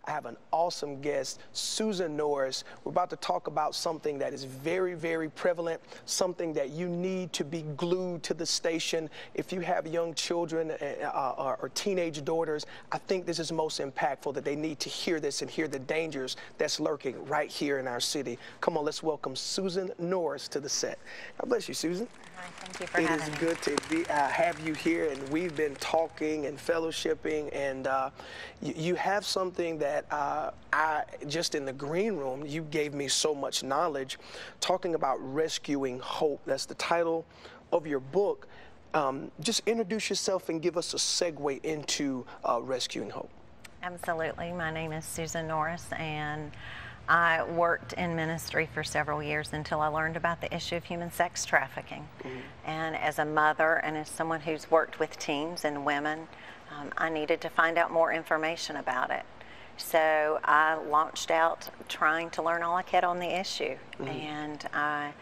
I have an awesome guest, Susan Norris. We're about to talk about something that is very, very prevalent, something that you need to be glued to the station. If you have young children or teenage daughters, I think this is most impactful, that they need to hear this and hear the dangers that's lurking right here in our city. Come on, let's welcome Susan Norris to the set. God bless you, Susan. Hi, thank you for having me. It is good to have you here, and we've been talking and fellowshipping, and you have something that I just in the green room, you gave me so much knowledge, talking about rescuing hope. That's the title of your book. Just introduce yourself and give us a segue into rescuing hope. Absolutely. My name is Susan Norris, and I worked in ministry for several years until I learned about the issue of human sex trafficking. And as a mother and as someone who's worked with teens and women, I needed to find out more information about it. So I launched out trying to learn all I could on the issue. And I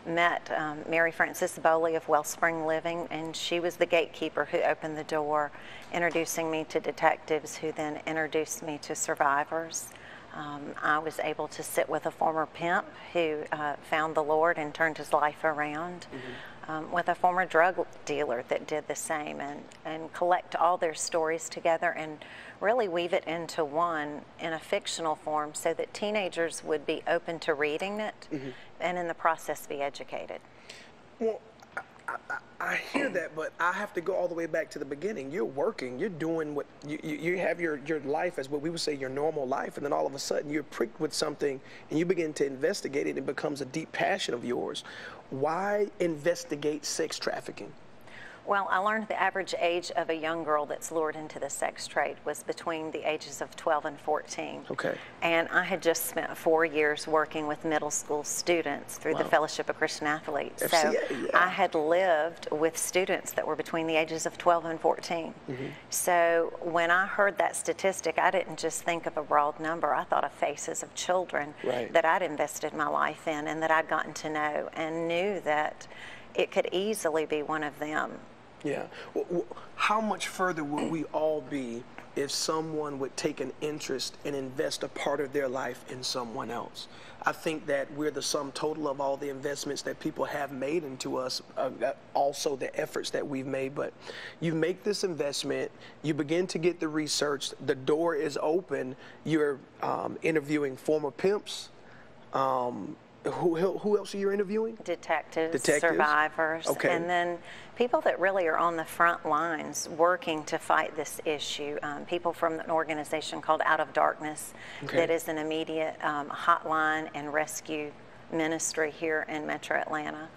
met Mary Frances Bowley of Wellspring Living, and she was the gatekeeper who opened the door, introducing me to detectives who then introduced me to survivors. I was able to sit with a former pimp who found the Lord and turned his life around, with a former drug dealer that did the same, and collect all their stories together and really weave it into one in a fictional form so that teenagers would be open to reading it and in the process be educated. Well, I hear that, but I have to go all the way back to the beginning. You're working, you're doing what, you have your life as what we would say your normal life, and then all of a sudden you're pricked with something and you begin to investigate it and it becomes a deep passion of yours. Why investigate sex trafficking? Well, I learned the average age of a young girl that's lured into the sex trade was between the ages of 12 and 14. Okay. And I had just spent 4 years working with middle school students through the Fellowship of Christian Athletes. FCA, so yeah. I had lived with students that were between the ages of 12 and 14. So when I heard that statistic, I didn't just think of a broad number. I thought of faces of children that I'd invested my life in and that I'd gotten to know, and knew that it could easily be one of them. Yeah. How much further would we all be if someone would take an interest and invest a part of their life in someone else? I think that we're the sum total of all the investments that people have made into us, also the efforts that we've made. But you make this investment, you begin to get the research, the door is open, you're interviewing former pimps. Who else are you interviewing? Detectives, survivors, and then people that really are on the front lines working to fight this issue. People from an organization called Out of Darkness that is an immediate hotline and rescue ministry here in Metro Atlanta.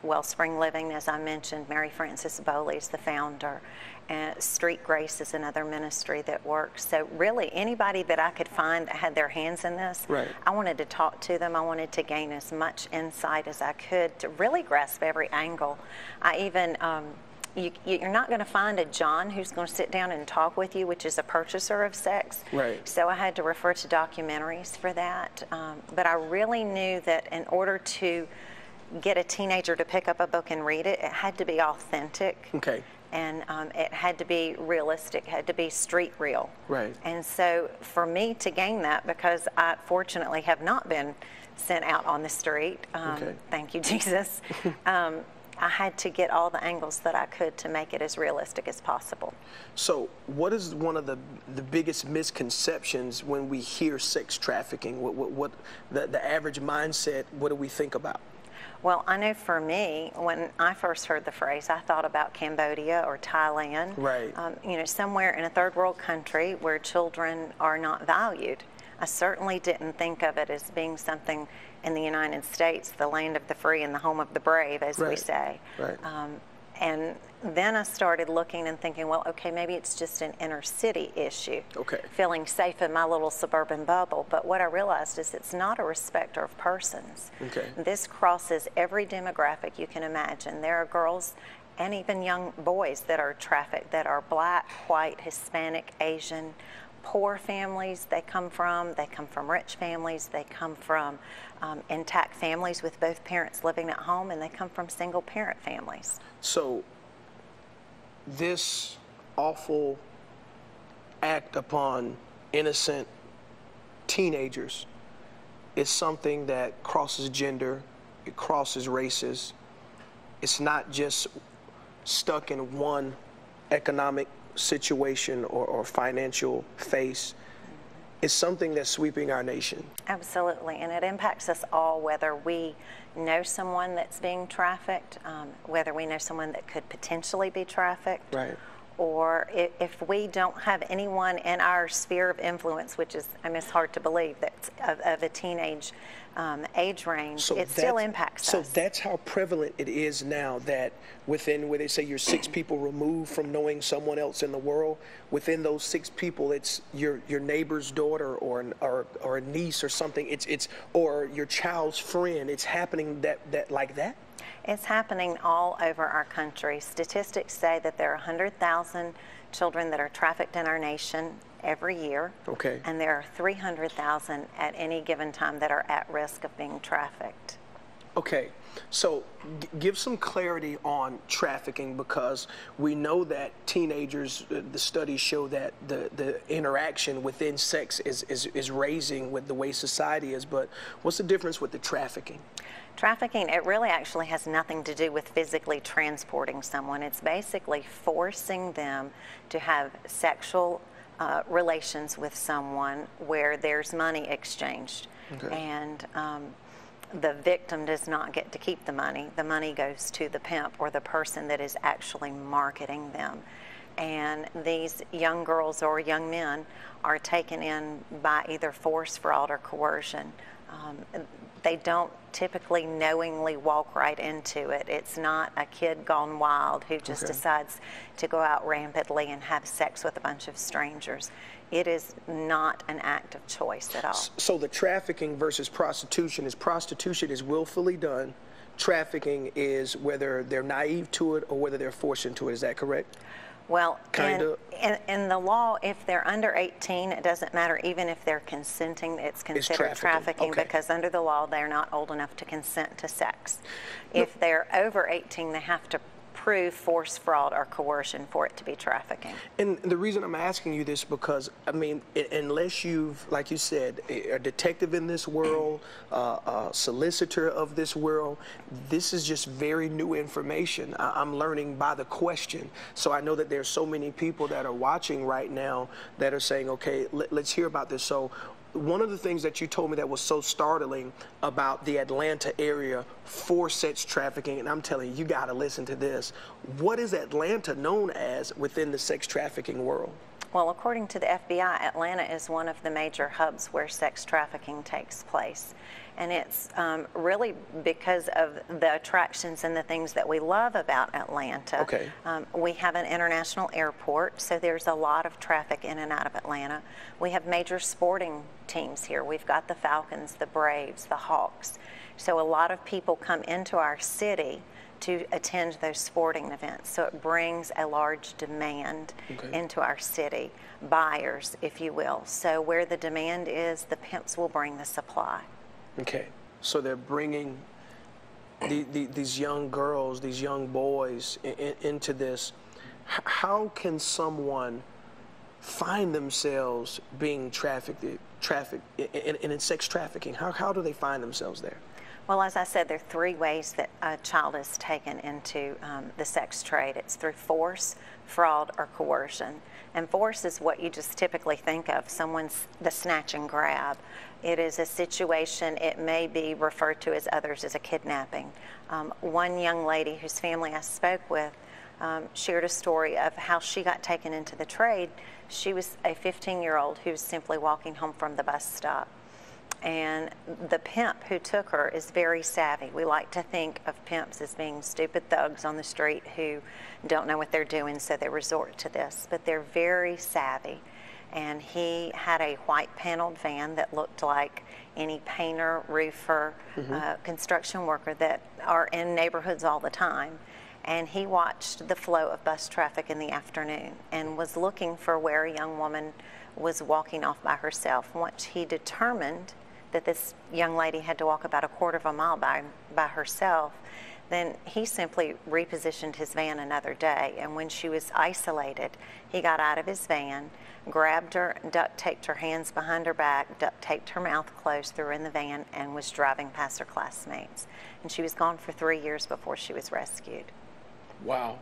Wellspring Living, as I mentioned, Mary Frances Bowley is the founder. And Street Grace is another ministry that works. So really anybody that I could find that had their hands in this, I wanted to talk to them. I wanted to gain as much insight as I could to really grasp every angle. I even, you're not going to find a John who's going to sit down and talk with you, which is a purchaser of sex. So I had to refer to documentaries for that. But I really knew that in order to get a teenager to pick up a book and read it, it had to be authentic. And it had to be realistic, had to be street real. And so for me to gain that, because I fortunately have not been sent out on the street, thank you, Jesus, I had to get all the angles that I could to make it as realistic as possible. So what is one of the biggest misconceptions when we hear sex trafficking? What the average mindset, what do we think about? Well, I know for me, when I first heard the phrase, I thought about Cambodia or Thailand. You know, somewhere in a third world country where children are not valued. I certainly didn't think of it as being something in the United States, the land of the free and the home of the brave, as we say. And then I started looking and thinking, well, okay, maybe it's just an inner city issue. Feeling safe in my little suburban bubble. But what I realized is it's not a respecter of persons. This crosses every demographic you can imagine. There are girls and even young boys that are trafficked that are black, white, Hispanic, Asian, poor families they come from rich families, they come from intact families with both parents living at home, and they come from single parent families. So this awful act upon innocent teenagers is something that crosses gender, it crosses races. It's not just stuck in one economic situation or financial phase. It's something that's sweeping our nation. Absolutely, and it impacts us all, whether we know someone that's being trafficked, whether we know someone that could potentially be trafficked, right, or if we don't have anyone in our sphere of influence, which is, I mean, it's hard to believe that's of a teenage age range, so it still impacts us. So that's how prevalent it is now, that within, where they say you're 6 people removed from knowing someone else in the world, within those 6 people, it's your neighbor's daughter or a niece or something, it's or your child's friend. It's happening that like that? It's happening all over our country. Statistics say that there are 100,000 children that are trafficked in our nation every year. Okay. And there are 300,000 at any given time that are at risk of being trafficked. Okay, so give some clarity on trafficking, because we know that teenagers, the studies show that the interaction within sex is raising with the way society is, but what's the difference with the trafficking? Trafficking, it really actually has nothing to do with physically transporting someone. It's basically forcing them to have sexual relations with someone where there's money exchanged. Okay. And the victim does not get to keep the money. The money goes to the pimp or the person that is actually marketing them. And these young girls or young men are taken in by either force, fraud, or coercion. They don't typically knowingly walk right into it. It's not a kid gone wild who just decides to go out rampantly and have sex with a bunch of strangers. It is not an act of choice at all. So the trafficking versus prostitution is willfully done. Trafficking is whether they're naive to it or whether they're forced into it. Is that correct? Well, in the law, if they're under 18, it doesn't matter. Even if they're consenting, it's considered trafficking, because under the law, they're not old enough to consent to sex. If they're over 18, they have to prove force, fraud, or coercion for it to be trafficking. And the reason I'm asking you this, because, I mean, unless you've, like you said, a detective in this world, a solicitor of this world, this is just very new information. I'm learning by the question. So I know that there's so many people that are watching right now that are saying, okay, let's hear about this. So one of the things that you told me that was so startling about the Atlanta area for sex trafficking, and I'm telling you, you got to listen to this. What is Atlanta known as within the sex trafficking world? Well, according to the FBI, Atlanta is one of the major hubs where sex trafficking takes place. And it's really because of the attractions and the things that we love about Atlanta. Okay. We have an international airport, so there's a lot of traffic in and out of Atlanta. We have major sporting teams here. We've got the Falcons, the Braves, the Hawks. So a lot of people come into our city to attend those sporting events. So it brings a large demand into our city, buyers, if you will. So where the demand is, the pimps will bring the supply. Okay, so they're bringing these young girls, these young boys into this. How can someone find themselves being trafficked in sex trafficking? How do they find themselves there? Well, as I said, there are 3 ways that a child is taken into the sex trade. It's through force, fraud, or coercion. And force is what you just typically think of, the snatch and grab. It is a situation, it may be referred to as others as a kidnapping. One young lady whose family I spoke with shared a story of how she got taken into the trade. She was a 15-year-old who was simply walking home from the bus stop. And the pimp who took her is very savvy. We like to think of pimps as being stupid thugs on the street who don't know what they're doing, so they resort to this. But they're very savvy. And he had a white paneled van that looked like any painter, roofer, construction worker that are in neighborhoods all the time. And he watched the flow of bus traffic in the afternoon and was looking for where a young woman was walking off by herself. Once he determined that this young lady had to walk about a quarter of a mile by herself, then he simply repositioned his van another day. And when she was isolated, he got out of his van, grabbed her, duct taped her hands behind her back, duct taped her mouth closed, threw her in the van, and was driving past her classmates. And she was gone for 3 years before she was rescued. Wow.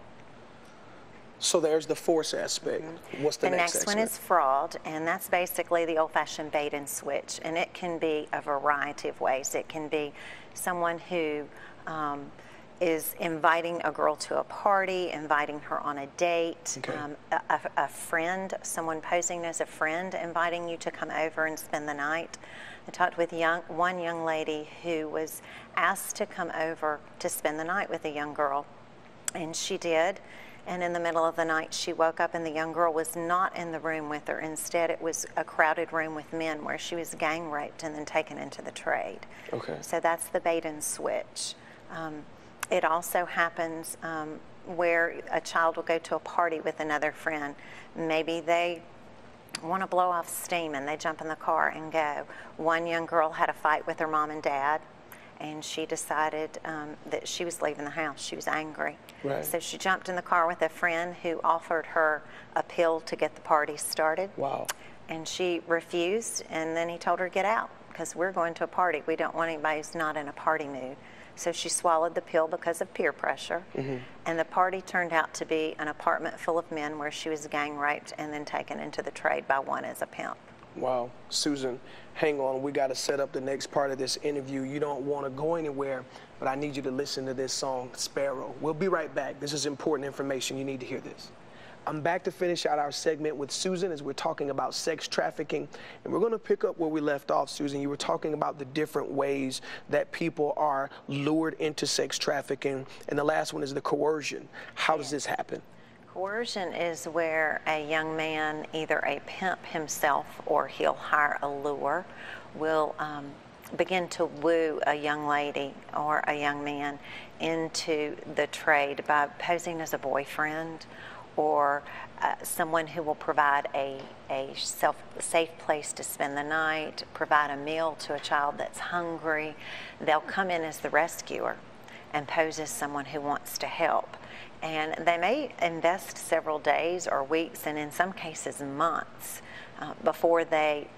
So there's the force aspect. What's the next next one is fraud, and that's basically the old-fashioned bait and switch. And it can be a variety of ways. It can be someone who is inviting a girl to a party, inviting her on a date, a friend, someone posing as a friend, inviting you to come over and spend the night. I talked with one young lady who was asked to come over to spend the night with a young girl, and she did. And in the middle of the night, she woke up and the young girl was not in the room with her. Instead, it was a crowded room with men where she was gang raped and then taken into the trade. Okay. So that's the bait and switch. It also happens where a child will go to a party with another friend. Maybe they want to blow off steam and they jump in the car and go. One young girl had a fight with her mom and dad, and she decided that she was leaving the house. She was angry. Right. So she jumped in the car with a friend who offered her a pill to get the party started. Wow. And she refused, and then he told her to get out because we're going to a party. We don't want anybody who's not in a party mood. So she swallowed the pill because of peer pressure. And the party turned out to be an apartment full of men where she was gang raped and then taken into the trade by one as a pimp. Wow. Susan, hang on. We got to set up the next part of this interview. You don't want to go anywhere, but I need you to listen to this song, Sparrow. We'll be right back. This is important information. You need to hear this. I'm back to finish out our segment with Susan as we're talking about sex trafficking. And we're going to pick up where we left off, Susan. You were talking about the different ways that people are lured into sex trafficking. And the last one is the coercion. How does this happen? Coercion is where a young man, either a pimp himself or he'll hire a lure, will begin to woo a young lady or a young man into the trade by posing as a boyfriend or someone who will provide a safe place to spend the night, provide a meal to a child that's hungry. They'll come in as the rescuer and pose as someone who wants to help. And they may invest several days or weeks, and in some cases months, before they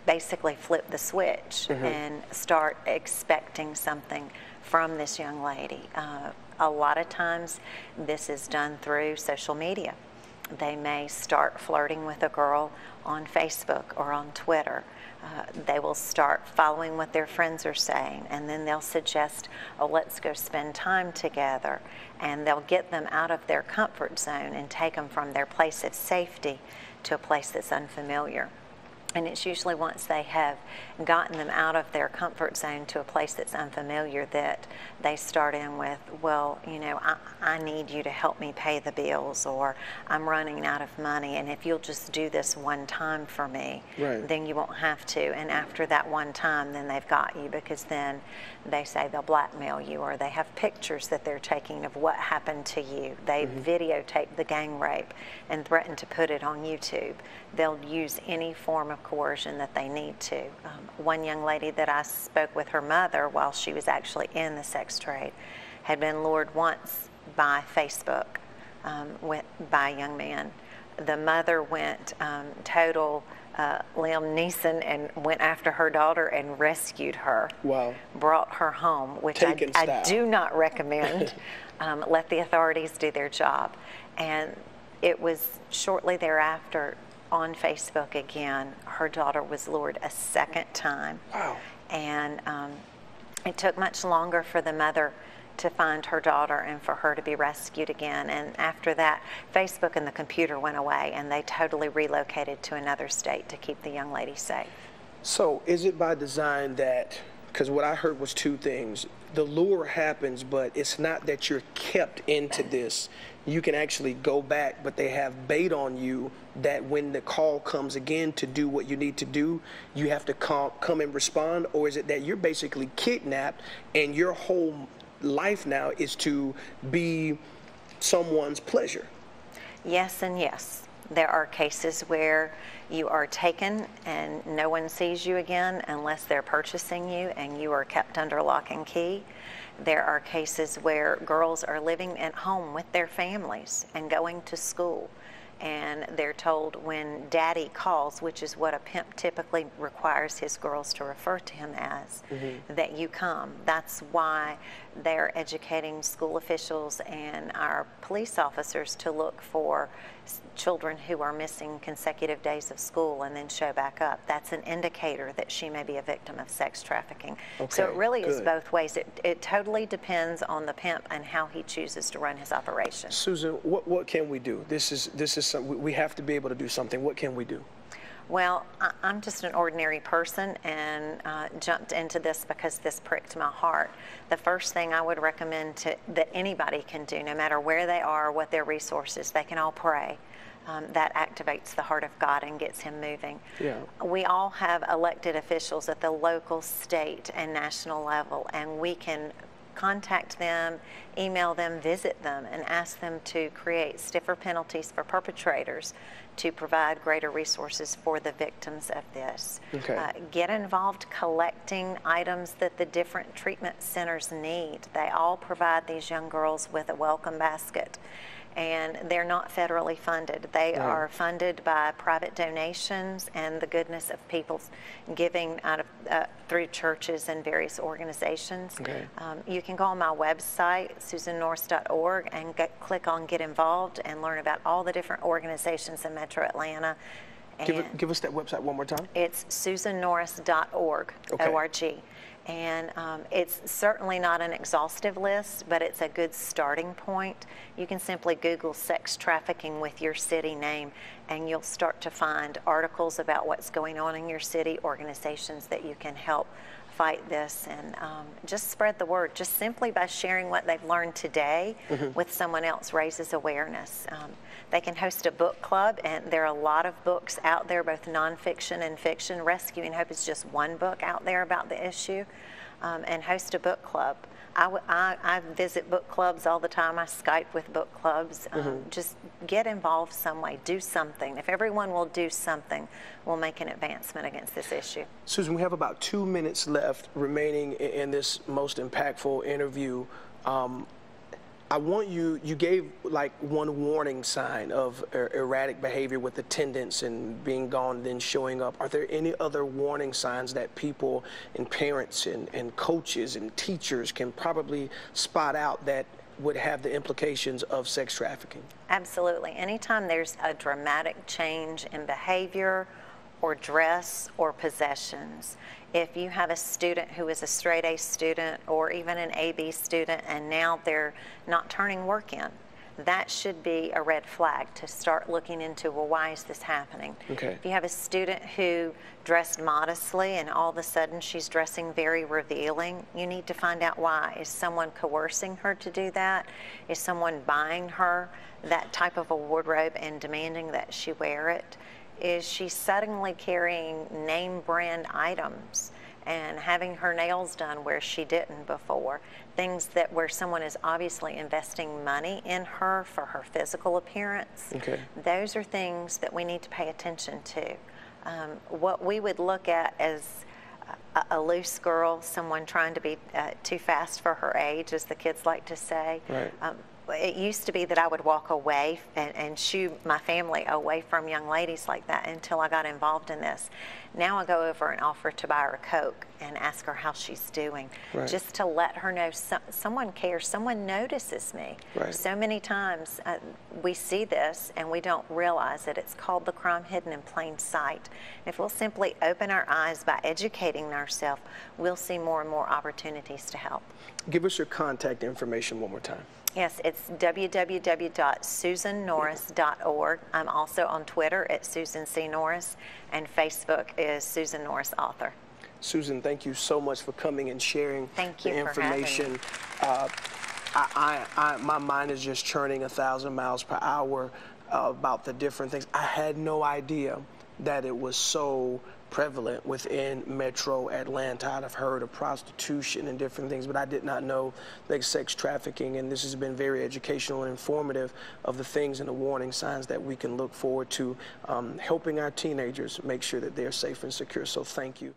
basically flip the switch and start expecting something from this young lady. A lot of times this is done through social media. They may start flirting with a girl on Facebook or on Twitter. They will start following what their friends are saying, and then they'll suggest, oh, let's go spend time together. And they'll get them out of their comfort zone and take them from their place of safety to a place that's unfamiliar. And it's usually once they have gotten them out of their comfort zone to a place that's unfamiliar that they start in with, well, you know, I need you to help me pay the bills, or I'm running out of money, and if you'll just do this one time for me, then you won't have to. And after that one time, then they've got you, because then they say they'll blackmail you, or they have pictures that they're taking of what happened to you. They videotape the gang rape and threaten to put it on YouTube. They'll use any form of coercion that they need to. One young lady that I spoke with, her mother, while she was actually in the sex trade, had been lured once by Facebook by a young man. The mother went total Liam Neeson and went after her daughter and rescued her. Wow. Brought her home, which I do not recommend. Let the authorities do their job. And it was shortly thereafter, on Facebook again, her daughter was lured a second time. Wow. And it took much longer for the mother to find her daughter and for her to be rescued again. And after that, Facebook and the computer went away, and they totally relocated to another state to keep the young lady safe. So is it by design that, because what I heard was two things, the lure happens, but it's not that you're kept into this. You can actually go back, but they have bait on you that when the call comes again to do what you need to do, you have to come and respond? Or is it that you're basically kidnapped and your whole life now is to be someone's pleasure? Yes and yes. There are cases where You are taken and no one sees you again unless they're purchasing you, and you are kept under lock and key. There are cases where girls are living at home with their families and going to school, and they're told when daddy calls, which is what a pimp typically requires his girls to refer to him as, that you come. That's why they're educating school officials and our police officers to look for children who are missing consecutive days of school and then show back up. That's an indicator that she may be a victim of sex trafficking. Okay, so it really is both ways. It totally depends on the pimp and how he chooses to run his operation. Susan, what can we do? This is something we have to be able to do something. What can we do? Well, I'm just an ordinary person and jumped into this because this pricked my heart. The first thing I would recommend that anybody can do, no matter where they are, what their resources, they can all pray. That activates the heart of God and gets him moving. Yeah. We all have elected officials at the local, state, and national level, and we can contact them, email them, visit them, and ask them to create stiffer penalties for perpetrators, to provide greater resources for the victims of this. Okay. Get involved collecting items that the different treatment centers need. They all provide these young girls with a welcome basket, and they're not federally funded. They are funded by private donations and the goodness of people giving out of through churches and various organizations. Okay. You can go on my website, susannorris.org, and click on Get Involved and learn about all the different organizations in Metro Atlanta. Give us that website one more time. It's susannorris.org, okay. O-R-G. And it's certainly not an exhaustive list, but it's a good starting point. You can simply Google sex trafficking with your city name, and you'll start to find articles about what's going on in your city, organizations that you can help fight this, and just spread the word. Just simply by sharing what they've learned today with someone else raises awareness. They can host a book club, and there are a lot of books out there, both nonfiction and fiction. Rescuing Hope is just one book out there about the issue, and host a book club. I visit book clubs all the time. I Skype with book clubs. Just get involved some way. Do something. If everyone will do something, we'll make an advancement against this issue. Susan, we have about 2 minutes left remaining in this most impactful interview. I want you gave like one warning sign of erratic behavior with attendance and being gone, then showing up. Are there any other warning signs that people and parents and coaches and teachers can probably spot out that would have the implications of sex trafficking? Absolutely. Anytime there's a dramatic change in behavior or dress or possessions. If you have a student who is a straight A student or even an AB student and now they're not turning work in, that should be a red flag to start looking into, well, why is this happening? Okay. If you have a student who dressed modestly and all of a sudden she's dressing very revealing, you need to find out why. Is someone coercing her to do that? Is someone buying her that type of a wardrobe and demanding that she wear it? Is she suddenly carrying name brand items and having her nails done where she didn't before? Things that where someone is obviously investing money in her for her physical appearance. Okay. Those are things that we need to pay attention to. What we would look at as a loose girl, someone trying to be too fast for her age, as the kids like to say. Right. It used to be that I would walk away and shoo my family away from young ladies like that until I got involved in this. Now I go over and offer to buy her a Coke and ask her how she's doing, just to let her know someone cares, someone notices me. Right. So many times we see this and we don't realize it. It's called the crime hidden in plain sight. If we'll simply open our eyes by educating ourselves, we'll see more and more opportunities to help. Give us your contact information one more time. Yes, it's www.susannorris.org. I'm also on Twitter at Susan C. Norris, and Facebook is Susan Norris Author. Susan, thank you so much for coming and sharing the information. My mind is just churning 1,000 miles per hour about the different things. I had no idea that it was so prevalent within Metro Atlanta. I've heard of prostitution and different things, but I did not know like sex trafficking, and this has been very educational and informative of the things and the warning signs that we can look forward to helping our teenagers make sure that they're safe and secure. So thank you.